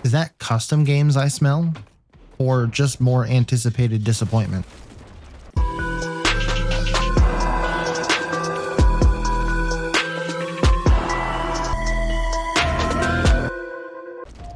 Is that custom games I smell? Or just more anticipated disappointment?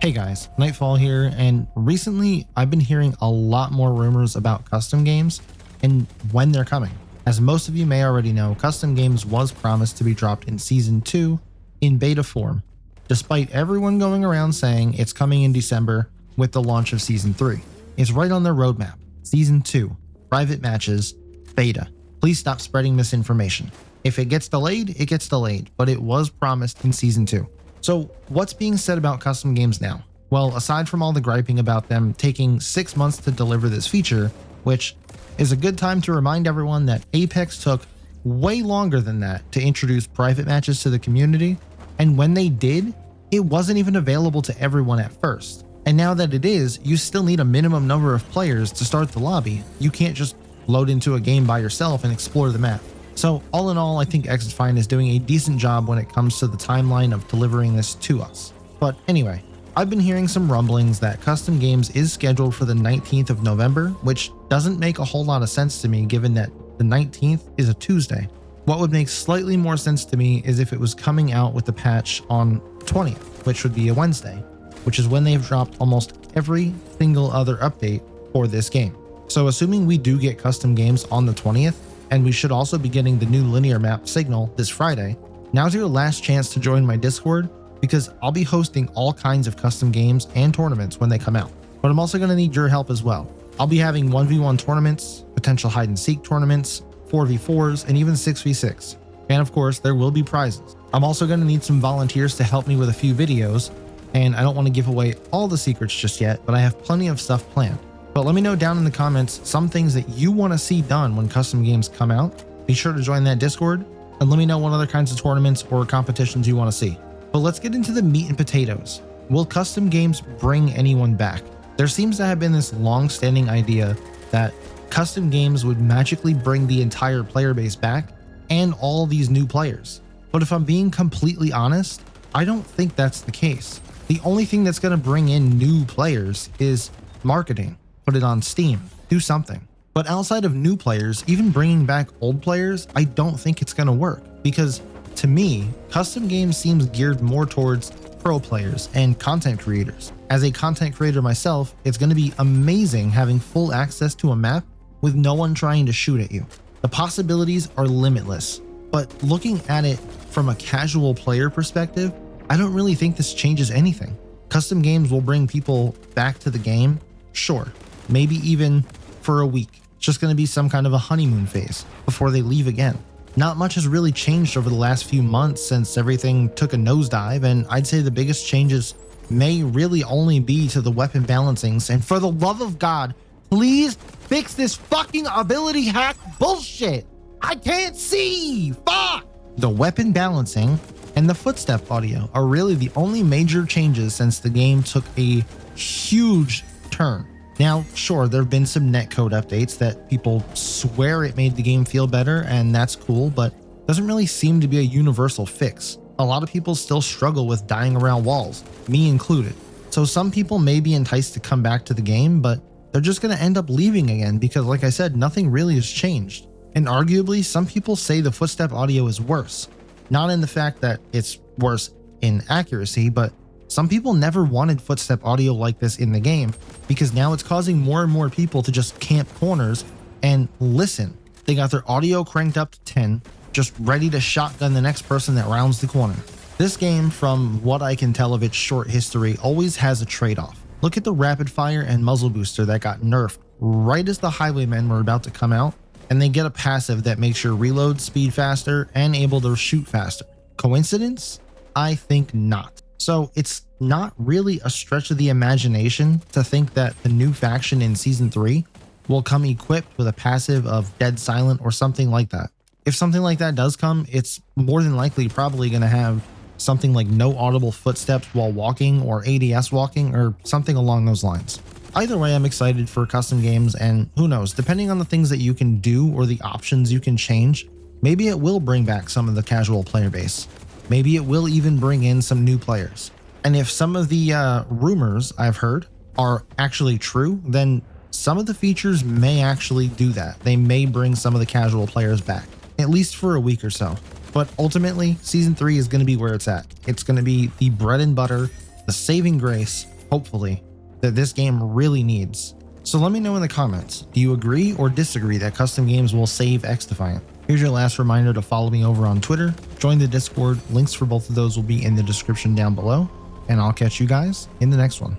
Hey guys, Nightfall here, and recently I've been hearing a lot more rumors about custom games and when they're coming. As most of you may already know, custom games was promised to be dropped in Season 2 in beta form, despite everyone going around saying it's coming in December with the launch of Season 3. It's right on their roadmap. Season 2, private matches, beta. Please stop spreading misinformation. If it gets delayed, it gets delayed, but it was promised in Season 2. So what's being said about custom games now? Well, aside from all the griping about them taking 6 months to deliver this feature, which is a good time to remind everyone that Apex took way longer than that to introduce private matches to the community, and when they did, it wasn't even available to everyone at first. And now that it is, you still need a minimum number of players to start the lobby. You can't just load into a game by yourself and explore the map. So all in all, I think XDefiant is doing a decent job when it comes to the timeline of delivering this to us. But anyway, I've been hearing some rumblings that custom games is scheduled for the 19th of November, which doesn't make a whole lot of sense to me given that the 19th is a Tuesday. What would make slightly more sense to me is if it was coming out with the patch on 20th, which would be a Wednesday, which is when they've dropped almost every single other update for this game. So assuming we do get custom games on the 20th, and we should also be getting the new linear map Signal this Friday, now's your last chance to join my Discord because I'll be hosting all kinds of custom games and tournaments when they come out. But I'm also going to need your help as well. I'll be having 1v1 tournaments, potential hide and seek tournaments, 4v4s, and even 6v6. And of course, there will be prizes. I'm also going to need some volunteers to help me with a few videos, and I don't want to give away all the secrets just yet, but I have plenty of stuff planned. But let me know down in the comments some things that you want to see done when custom games come out. Be sure to join that Discord and let me know what other kinds of tournaments or competitions you want to see. But let's get into the meat and potatoes. Will custom games bring anyone back? There seems to have been this long-standing idea that custom games would magically bring the entire player base back and all these new players. But if I'm being completely honest, I don't think that's the case. The only thing that's going to bring in new players is marketing. Put it on Steam, do something. But outside of new players, even bringing back old players, I don't think it's going to work because to me, custom games seems geared more towards pro players and content creators. As a content creator myself, it's going to be amazing having full access to a map with no one trying to shoot at you. The possibilities are limitless, but looking at it from a casual player perspective, I don't really think this changes anything. Custom games will bring people back to the game, sure. Maybe even for a week. It's just going to be some kind of a honeymoon phase before they leave again. Not much has really changed over the last few months since everything took a nosedive, and I'd say the biggest changes may really only be to the weapon balancings. And for the love of God, please fix this fucking ability hack bullshit. I can't see. Fuck! The weapon balancing and the footstep audio are really the only major changes since the game took a huge turn. Now, sure, there have been some netcode updates that people swear it made the game feel better, and that's cool, but doesn't really seem to be a universal fix. A lot of people still struggle with dying around walls, me included. So some people may be enticed to come back to the game, but they're just going to end up leaving again because, like I said, nothing really has changed. And arguably, some people say the footstep audio is worse. Not in the fact that it's worse in accuracy, but some people never wanted footstep audio like this in the game because now it's causing more and more people to just camp corners and listen. They got their audio cranked up to 10, just ready to shotgun the next person that rounds the corner. This game, from what I can tell of its short history, always has a trade-off. Look at the rapid fire and muzzle booster that got nerfed right as the highwaymen were about to come out, and they get a passive that makes your reload speed faster and able to shoot faster. Coincidence? I think not. So it's not really a stretch of the imagination to think that the new faction in Season 3 will come equipped with a passive of Dead Silent or something like that. If something like that does come, it's more than likely probably going to have something like no audible footsteps while walking or ADS walking or something along those lines. Either way, I'm excited for custom games, and who knows, depending on the things that you can do or the options you can change, maybe it will bring back some of the casual player base. Maybe it will even bring in some new players. And if some of the rumors I've heard are actually true, then some of the features may actually do that. They may bring some of the casual players back, at least for a week or so. But ultimately, Season 3 is going to be where it's at. It's going to be the bread and butter, the saving grace, hopefully, that this game really needs. So let me know in the comments, do you agree or disagree that custom games will save XDefiant? Here's your last reminder to follow me over on Twitter, join the Discord, links for both of those will be in the description down below, and I'll catch you guys in the next one.